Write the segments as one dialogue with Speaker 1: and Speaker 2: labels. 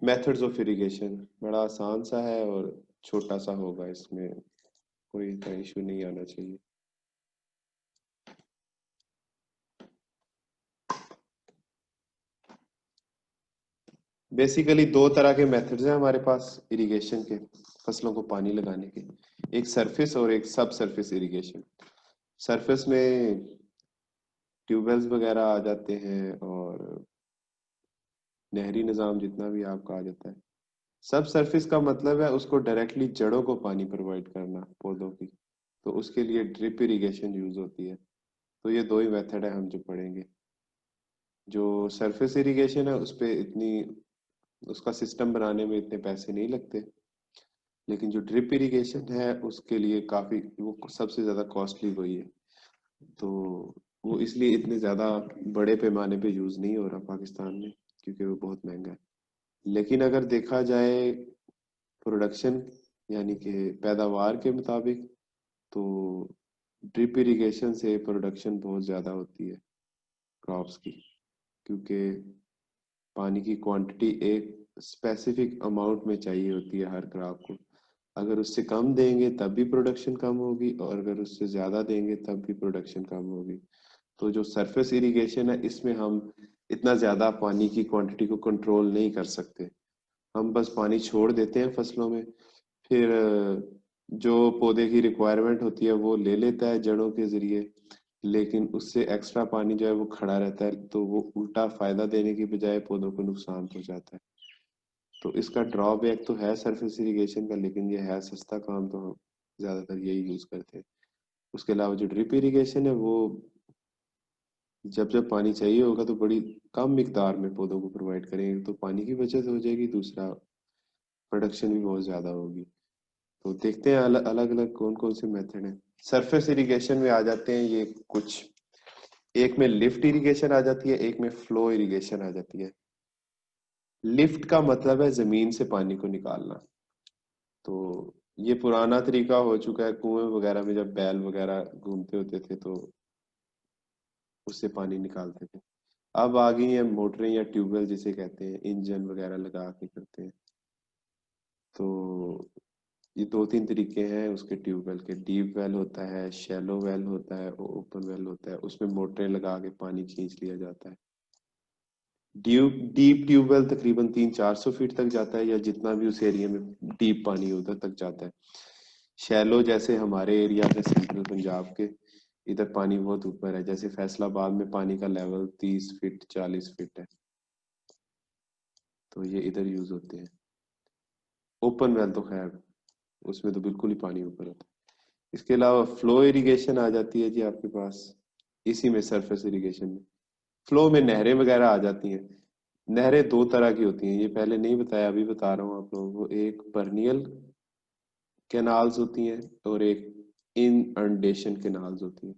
Speaker 1: Methods of irrigation बड़ा आसान सा है और छोटा सा होगा, इसमें कोई इतना इशू नहीं आना चाहिए। बेसिकली दो तरह के मेथड्स हैं हमारे पास इरिगेशन के, फसलों को पानी लगाने के। एक सरफेस और एक सब सरफेस इरिगेशन। सरफेस में ट्यूबवेल्स वगैरह आ जाते हैं और नहरी निज़ाम जितना भी आपका आ जाता है। सब सरफेस का मतलब है उसको डायरेक्टली जड़ों को पानी प्रोवाइड करना पौधों की, तो उसके लिए ड्रिप इरिगेशन यूज होती है। तो ये दो ही मेथड है हम जो पढ़ेंगे। जो सरफेस इरिगेशन है उस पे इतनी, उसका सिस्टम बनाने में इतने पैसे नहीं लगते, लेकिन जो ड्रिप इरिगेशन है उसके लिए काफी, वो सबसे ज्यादा कॉस्टली वही है। तो वो इसलिए इतने ज्यादा बड़े पैमाने पे यूज नहीं हो रहा पाकिस्तान में, क्योंकि वो बहुत महंगा है। लेकिन अगर देखा जाए प्रोडक्शन यानी कि पैदावार के मुताबिक, तो ड्रिप इरिगेशन से प्रोडक्शन बहुत ज़्यादा होती है क्रॉप्स की, क्योंकि पानी की क्वांटिटी एक स्पेसिफिक अमाउंट में चाहिए होती है हर क्रॉप को। अगर उससे कम देंगे तब भी प्रोडक्शन कम होगी, और अगर उससे ज़्यादा देंगे तब भी प्रोडक्शन कम होगी। तो जो सरफेस इरिगेशन है इसमें हम इतना ज़्यादा पानी की क्वांटिटी को कंट्रोल नहीं कर सकते। हम बस पानी छोड़ देते हैं फसलों में, फिर जो पौधे की रिक्वायरमेंट होती है वो ले लेता है जड़ों के जरिए, लेकिन उससे एक्स्ट्रा पानी जो है वो खड़ा रहता है, तो वो उल्टा फायदा देने की बजाय पौधों को नुकसान पहुंचाता है। तो इसका ड्रॉबैक तो है सरफेस इरिगेशन का, लेकिन ये है सस्ता काम, तो हम ज्यादातर यही यूज करते हैं। उसके अलावा जो ड्रिप इरिगेशन है वो जब जब पानी चाहिए होगा तो बड़ी कम मिकदार में पौधों को प्रोवाइड करेंगे, तो पानी की बचत हो जाएगी, दूसरा प्रोडक्शन भी बहुत ज्यादा होगी। तो देखते हैं अलग अलग कौन कौन से मेथड हैं। सरफेस इरिगेशन में आ जाते हैं ये कुछ। एक में लिफ्ट इरिगेशन आ जाती है, एक में फ्लो इरिगेशन आ जाती है। लिफ्ट का मतलब है जमीन से पानी को निकालना। तो ये पुराना तरीका हो चुका है, कुएं वगैरह में जब बैल वगैरह घूमते होते थे तो उससे पानी निकालते थे। अब आ गई है मोटरें या ट्यूबवेल जिसे कहते हैं, इंजन वगैरह लगा के करते हैं। तो ये दो तीन तरीके हैं उसके ट्यूबवेल के। डीप वेल होता है, शैलो वेल होता है और ओपन वेल होता है। उसमें मोटरें लगा के पानी खींच लिया जाता है। डीप ट्यूबवेल तकरीबन 300-400 फीट तक जाता है, या जितना भी उस एरिया में डीप पानी है उधर तक जाता है। शैलो जैसे हमारे एरिया में सेंट्रल पंजाब के इधर पानी बहुत ऊपर है, जैसे फैसलाबाद में पानी का लेवल 30 फीट 40 फीट है, तो ये इधर यूज होते हैं। ओपन वेल तो खैर उसमें तो बिल्कुल ही पानी ऊपर होता है। इसके अलावा फ्लो इरिगेशन आ जाती है जी आपके पास, इसी में सरफेस इरिगेशन में। फ्लो में नहरें वगैरह आ जाती हैं। नहरें दो तरह की होती हैं, ये पहले नहीं बताया, अभी बता रहा हूँ आप लोगों को। एक परनियल कैनाल्स होती हैं और एक इनअंडेशन कैनाल्स होती हैं।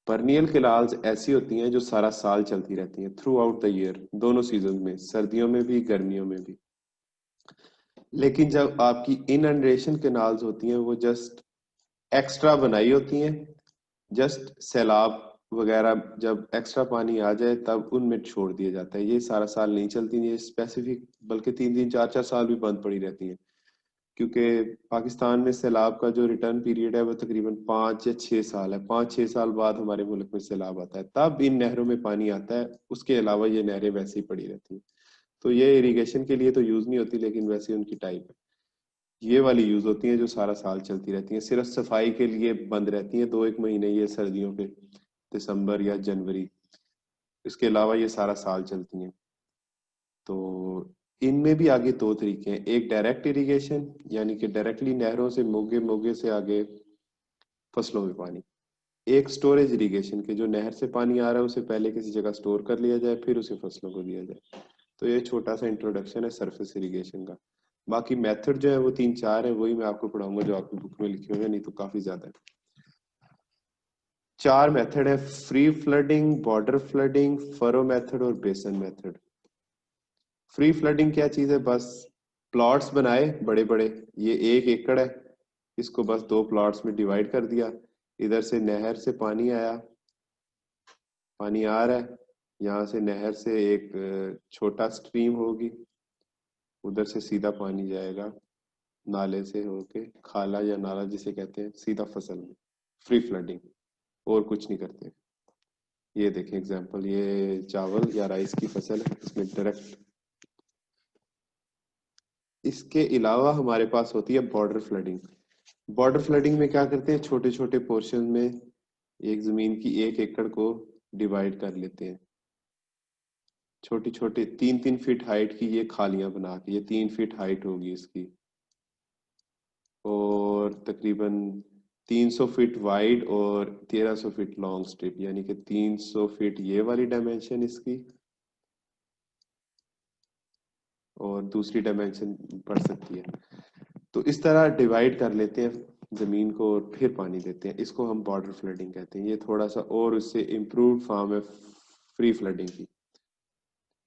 Speaker 1: परनियल कैनाल्स ऐसी होती हैं जो सारा साल चलती रहती हैं, थ्रू आउट द ईयर, दोनों सीजन में, सर्दियों में भी गर्मियों में भी। लेकिन जब आपकी इनअंडेशन कैनाल्स होती हैं वो जस्ट एक्स्ट्रा बनाई होती हैं, जस्ट सैलाब वगैरह जब एक्स्ट्रा पानी आ जाए तब उनमें छोड़ दिया जाता है। ये सारा साल नहीं चलती, ये स्पेसिफिक, बल्कि 3-3 4-4 साल भी बंद पड़ी रहती हैं, क्योंकि पाकिस्तान में सैलाब का जो रिटर्न पीरियड है वो तकरीबन 5 या 6 साल है। 5-6 साल बाद हमारे मुल्क में सैलाब आता है, तब इन नहरों में पानी आता है। उसके अलावा ये नहरें वैसे ही पड़ी रहती हैं। तो ये इरिगेशन के लिए तो यूज नहीं होती, लेकिन वैसे उनकी टाइप है। ये वाली यूज होती है जो सारा साल चलती रहती हैं, सिर्फ सफाई के लिए बंद रहती हैं 2-1 महीने, ये सर्दियों के दिसंबर या जनवरी। इसके अलावा ये सारा साल चलती हैं। तो इनमें भी आगे दो तरीके हैं। एक डायरेक्ट इरिगेशन, यानी कि डायरेक्टली नहरों से मोगे मोगे से आगे फसलों में पानी। एक स्टोरेज इरिगेशन के, जो नहर से पानी आ रहा है उसे पहले किसी जगह स्टोर कर लिया जाए, फिर उसे फसलों को दिया जाए। तो ये छोटा सा इंट्रोडक्शन है सरफेस इरिगेशन का। बाकी मेथड जो है वो 3-4 है, वही मैं आपको पढ़ाऊंगा जो आपकी बुक में लिखे हुए हैं, नहीं तो काफी ज्यादा है। 4 मेथड है: free flooding, border flooding, furrow method और बेसन मेथड। फ्री फ्लडिंग क्या चीज है? बस प्लॉट्स बनाए बड़े बड़े, ये 1 एकड़ है, इसको बस 2 प्लॉट्स में डिवाइड कर दिया। इधर से नहर से पानी आया, पानी आ रहा है, यहाँ से नहर से एक छोटा स्ट्रीम होगी, उधर से सीधा पानी जाएगा नाले से होके, खाला या नाला जिसे कहते हैं, सीधा फसल में, फ्री फ्लडिंग, और कुछ नहीं करते। ये देखें एग्जांपल, ये चावल या राइस की फसल है, इसमें डायरेक्ट। इसके अलावा हमारे पास होती है बॉर्डर फ्लडिंग। बॉर्डर फ्लडिंग में क्या करते हैं, छोटे छोटे पोर्शन में एक जमीन की 1 एकड़ को डिवाइड कर लेते हैं, छोटी छोटी 3-3 फीट हाइट की ये खालियां बना के, ये 3 फीट हाइट होगी इसकी, और तकरीबन 300 फीट वाइड और 1300 फीट लॉन्ग स्ट्रिप, यानी कि 300 फीट ये वाली डायमेंशन इसकी, और दूसरी डायमेंशन बढ़ सकती है। तो इस तरह डिवाइड कर लेते हैं जमीन को और फिर पानी देते हैं, इसको हम बॉर्डर फ्लडिंग कहते हैं। ये थोड़ा सा और इससे इम्प्रूव फॉर्म है फ्री फ्लडिंग की,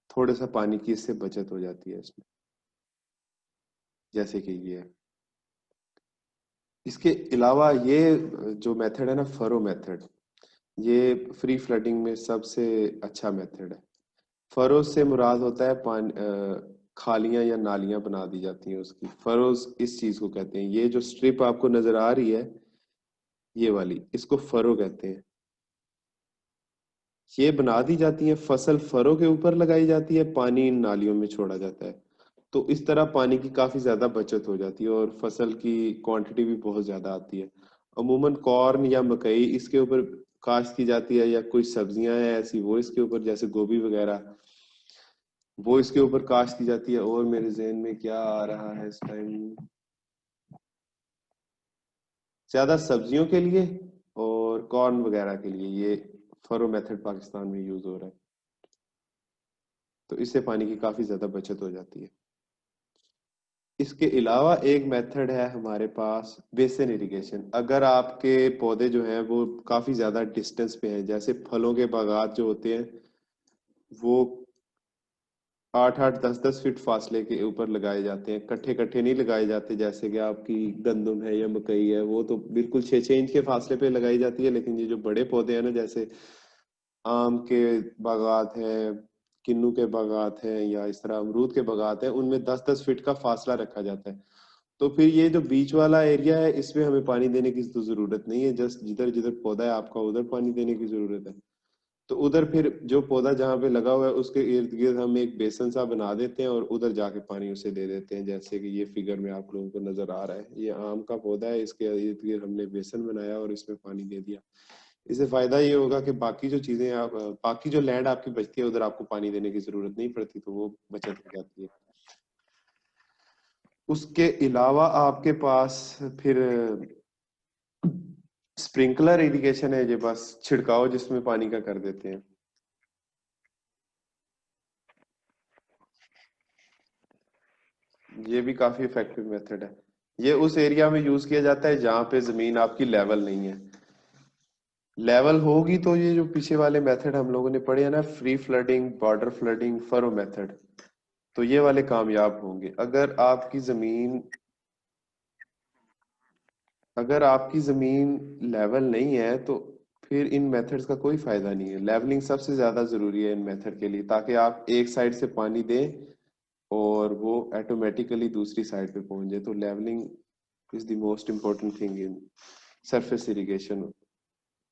Speaker 1: थोड़ा सा पानी की इससे बचत हो जाती है इसमें, जैसे कि ये है। इसके अलावा ये जो मेथड है ना, फरो मेथड, ये फ्री फ्लडिंग में सबसे अच्छा मेथड है। फरोज से मुराद होता है पानी, खालियां या नालियां बना दी जाती हैं उसकी, फरोज इस चीज को कहते हैं। ये जो स्ट्रिप आपको नजर आ रही है ये वाली, इसको फरो कहते हैं। ये बना दी जाती है, फसल फरो के ऊपर लगाई जाती है, पानी इन नालियों में छोड़ा जाता है। तो इस तरह पानी की काफी ज्यादा बचत हो जाती है और फसल की क्वांटिटी भी बहुत ज्यादा आती है। अमूमन कॉर्न या मकई इसके ऊपर काश्त की जाती है, या कोई सब्जियां हैं ऐसी वो इसके ऊपर, जैसे गोभी वगैरह, वो इसके ऊपर काश्त की जाती है। और मेरे जहन में क्या आ रहा है इस टाइम, ज्यादा सब्जियों के लिए और कॉर्न वगैरह के लिए ये फरो मेथड पाकिस्तान में यूज हो रहा है। तो इससे पानी की काफी ज्यादा बचत हो जाती है। इसके अलावा एक मेथड है हमारे पास, बेसिन इरिगेशन। अगर आपके पौधे जो हैं वो काफी ज्यादा डिस्टेंस पे हैं, जैसे फलों के बागात जो होते हैं वो 8-8 10-10 फीट फासले के ऊपर लगाए जाते हैं, कट्ठे कट्ठे नहीं लगाए जाते। जैसे कि आपकी गंदम है या मकई है, वो तो बिल्कुल 6-6 इंच के फासले पे लगाई जाती है। लेकिन ये जो बड़े पौधे हैं ना, जैसे आम के बागात हैं, किन्नू के बागात हैं, या इस तरह अमरूद के बागात हैं, उनमें 10-10 फीट का फासला रखा जाता है। तो फिर ये जो बीच वाला एरिया है, इसमें हमें पानी देने की तो जरूरत नहीं है, जस्ट जिधर जिधर पौधा है आपका उधर पानी देने की जरूरत है। तो उधर फिर जो पौधा जहाँ पे लगा हुआ है उसके इर्द गिर्द हम एक बेसन सा बना देते हैं और उधर जाके पानी उसे दे देते हैं। जैसे कि ये फिगर में आप लोगों को नजर आ रहा है, ये आम का पौधा है, इसके इर्द गिर्द हमने बेसन बनाया और इसमें पानी दे दिया। इससे फायदा ये होगा कि बाकी जो चीजें आप, बाकी जो लैंड आपकी बचती है उधर आपको पानी देने की जरूरत नहीं पड़ती, तो वो बचत हो जाती है। उसके अलावा आपके पास फिर स्प्रिंकलर इरिगेशन है, ये बस छिड़काव जिसमें पानी का कर देते हैं। ये भी काफी इफेक्टिव मेथड है। ये उस एरिया में यूज किया जाता है जहां पे जमीन आपकी लेवल नहीं है। लेवल होगी तो ये जो पीछे वाले मेथड हम लोगों ने पढ़े हैं ना, free flooding, border flooding, furrow method, तो ये वाले कामयाब होंगे। अगर आपकी जमीन लेवल नहीं है तो फिर इन मेथड्स का कोई फायदा नहीं है। लेवलिंग सबसे ज्यादा जरूरी है इन मेथड के लिए, ताकि आप एक साइड से पानी दें और वो ऑटोमेटिकली दूसरी साइड पे पहुंच जाए। तो levelling is the most important thing in surface irrigation,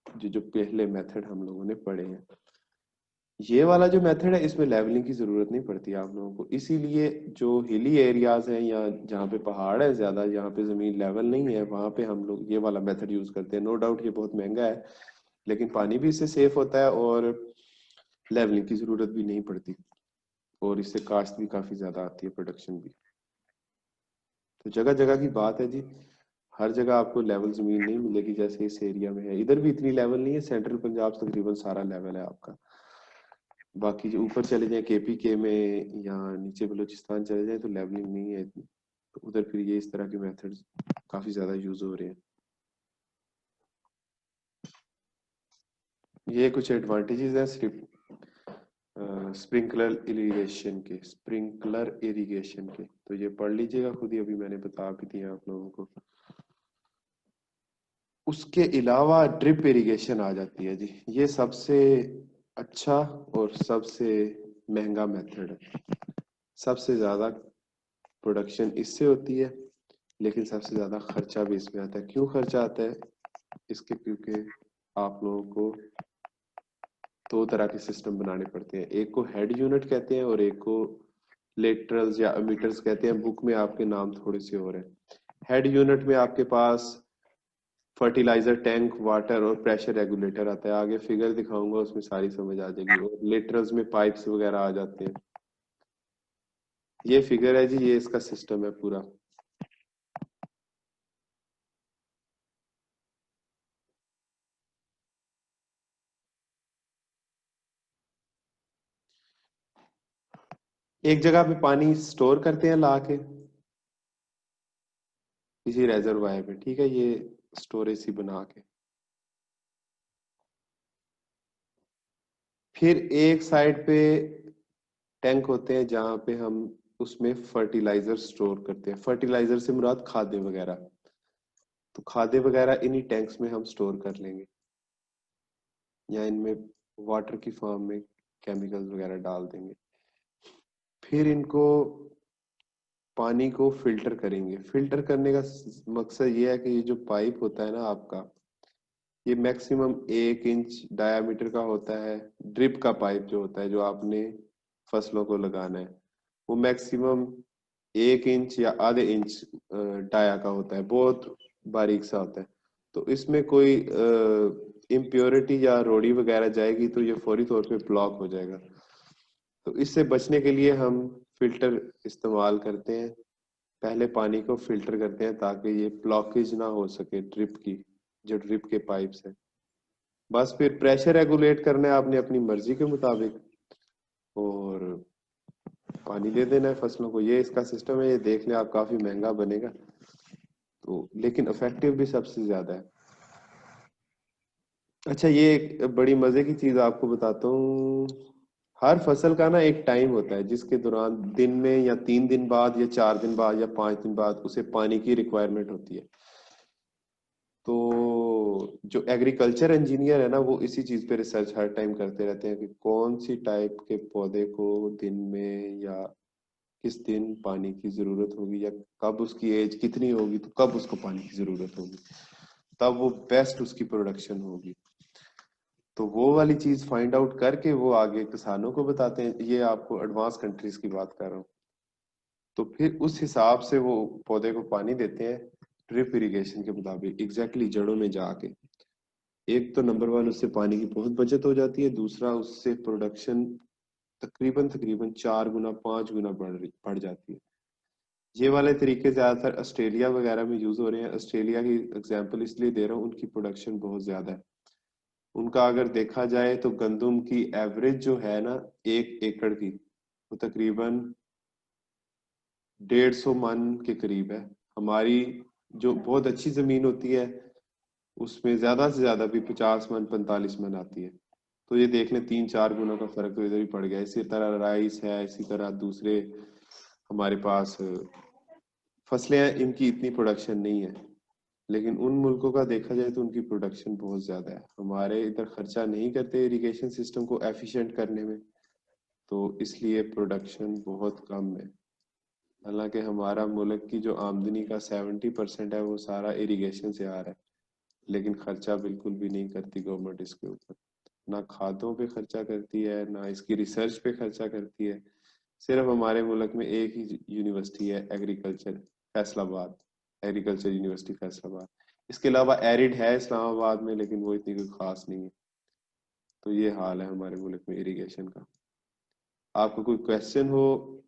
Speaker 1: जो जो पहले मेथड हम लोगों ने पढ़े हैं। ये वाला जो मेथड है इसमें लेवलिंग की जरूरत नहीं पड़ती आप लोगों को, इसीलिए जो हिली एरियाज हैं या जहाँ पे पहाड़ है ज्यादा, जहाँ पे जमीन लेवल नहीं है, वहां पे हम लोग ये वाला मेथड यूज करते हैं। नो डाउट ये बहुत महंगा है, लेकिन पानी भी इससे सेफ होता है और लेवलिंग की जरूरत भी नहीं पड़ती, और इससे कास्ट भी काफी ज्यादा आती है, प्रोडक्शन भी। तो जगह जगह की बात है जी, हर जगह आपको लेवल जमीन नहीं मिलेगी जैसे इस एरिया में है। इधर भी इतनी लेवल नहीं है, सेंट्रल पंजाब तकरीबन सारा लेवल है आपका। बाकी जो ऊपर चले जाए केपी के में या नीचे बलूचिस्तान चले जाए तो लेवलिंग नहीं है इतनी, तो उधर फिर ये इस तरह के मेथड्स काफी ज्यादा यूज हो रहे हैं। ये कुछ एडवांटेजेस हैं सिर्फ स्प्रिंकलर इरिगेशन के, तो ये पढ़ लीजिएगा खुद ही, अभी मैंने बता भी दिया आप लोगों को। उसके अलावा ड्रिप इरिगेशन आ जाती है जी, ये सबसे अच्छा और सबसे महंगा मेथड है, सबसे ज्यादा प्रोडक्शन इससे होती है, लेकिन सबसे ज्यादा खर्चा भी इसमें आता है। क्यों खर्चा आता है इसके? क्योंकि आप लोगों को दो तरह के सिस्टम बनाने पड़ते हैं, एक को हेड यूनिट कहते हैं और एक को लेटरल्स या एमीटर्स कहते हैं। बुक में आपके नाम थोड़े से और हैं। हेड यूनिट में आपके पास फर्टिलाइजर टैंक, वाटर और प्रेशर रेगुलेटर आता है। आगे फिगर दिखाऊंगा, उसमें सारी समझ आ जाएगी। और लेटरल्स में पाइप्स वगैरह आ जाते हैं। ये फिगर है जी, ये इसका सिस्टम है पूरा। एक जगह पे पानी स्टोर करते हैं लाके किसी रेजरवायर में, ठीक है, ये स्टोरेज सी बना के। फिर एक साइड पे टैंक होते हैं जहां पे हम उसमें फर्टिलाइजर स्टोर करते हैं। फर्टिलाइजर से मुराद खादें वगैरह। तो खादें वगैरह इन्हीं टैंक्स में हम स्टोर कर लेंगे, या इनमें वाटर की फॉर्म में केमिकल्स वगैरह डाल देंगे। फिर इनको पानी को फिल्टर करेंगे। फिल्टर करने का मकसद ये है कि ये जो पाइप होता है ना आपका, ये मैक्सिमम 1 इंच डायामीटर का होता है। ड्रिप का पाइप जो होता है, जो आपने फसलों को लगाना है, वो मैक्सिमम 1 इंच या आधे इंच डाया का होता है, बहुत बारीक सा होता है। तो इसमें कोई इम्प्योरिटी या रोड़ी वगैरह जाएगी तो ये फौरी तौर पे ब्लॉक हो जाएगा। तो इससे बचने के लिए हम फिल्टर इस्तेमाल करते हैं। पहले पानी को फिल्टर करते हैं ताकि ये ब्लॉकेज ना हो सके ड्रिप की, जो ड्रिप के पाइप्स हैं। बस फिर प्रेशर रेगुलेट करना है आपने अपनी मर्जी के मुताबिक, और पानी दे देना है फसलों को। ये इसका सिस्टम है। ये देख लें आप, काफी महंगा बनेगा तो, लेकिन इफेक्टिव भी सबसे ज्यादा है। अच्छा, ये एक बड़ी मजे की चीज आपको बताता हूँ। हर फसल का ना एक टाइम होता है जिसके दौरान दिन में या 3 दिन बाद या 4 दिन बाद या 5 दिन बाद उसे पानी की रिक्वायरमेंट होती है। तो जो एग्रीकल्चर इंजीनियर है ना, वो इसी चीज पे रिसर्च हर टाइम करते रहते हैं कि कौन सी टाइप के पौधे को दिन में या किस दिन पानी की जरूरत होगी, या कब उसकी एज कितनी होगी तो कब उसको पानी की जरूरत होगी, तब वो बेस्ट उसकी प्रोडक्शन होगी। तो वो वाली चीज फाइंड आउट करके वो आगे किसानों को बताते हैं। ये आपको एडवांस कंट्रीज की बात कर रहा हूँ। तो फिर उस हिसाब से वो पौधे को पानी देते हैं ड्रिप इरिगेशन के मुताबिक, एग्जैक्टली जड़ों में जाके। एक तो नंबर वन, उससे पानी की बहुत बचत हो जाती है। दूसरा, उससे प्रोडक्शन तकरीबन तकरीबन 4 गुना 5 गुना बढ़ जाती है। ये वाले तरीके ज्यादातर ऑस्ट्रेलिया वगैरह में यूज हो रहे हैं। ऑस्ट्रेलिया की एग्जांपल इसलिए दे रहा हूँ, उनकी प्रोडक्शन बहुत ज्यादा है। उनका अगर देखा जाए तो गंदम की एवरेज जो है ना, 1 एकड़ की, वो तकरीबन 150 मन के करीब है। हमारी जो बहुत अच्छी जमीन होती है उसमें ज्यादा से ज्यादा भी 50 मन 45 मन आती है। तो ये देख लें, 3-4 गुना का फर्क तो इधर ही पड़ गया। इसी तरह राइस है, इसी तरह दूसरे हमारे पास फसलें हैं, इनकी इतनी प्रोडक्शन नहीं है। लेकिन उन मुल्कों का देखा जाए तो उनकी प्रोडक्शन बहुत ज्यादा है। हमारे इधर खर्चा नहीं करते इरिगेशन सिस्टम को एफिशिएंट करने में, तो इसलिए प्रोडक्शन बहुत कम है। हालांकि हमारा मुल्क की जो आमदनी का 70% है वो सारा इरिगेशन से आ रहा है, लेकिन खर्चा बिल्कुल भी नहीं करती गवर्नमेंट इसके ऊपर। ना खादों पे खर्चा करती है, ना इसकी रिसर्च पे खर्चा करती है। सिर्फ हमारे मुल्क में एक ही यूनिवर्सिटी है, agriculture Faisalabad, agriculture university Faisalabad. इसके अलावा एरिड है इस्लामाबाद में, लेकिन वो इतनी कोई खास नहीं है। तो ये हाल है हमारे मुल्क में इरिगेशन का। आपको कोई क्वेश्चन हो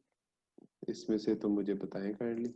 Speaker 1: इसमें से तो मुझे बताएं काइंडली।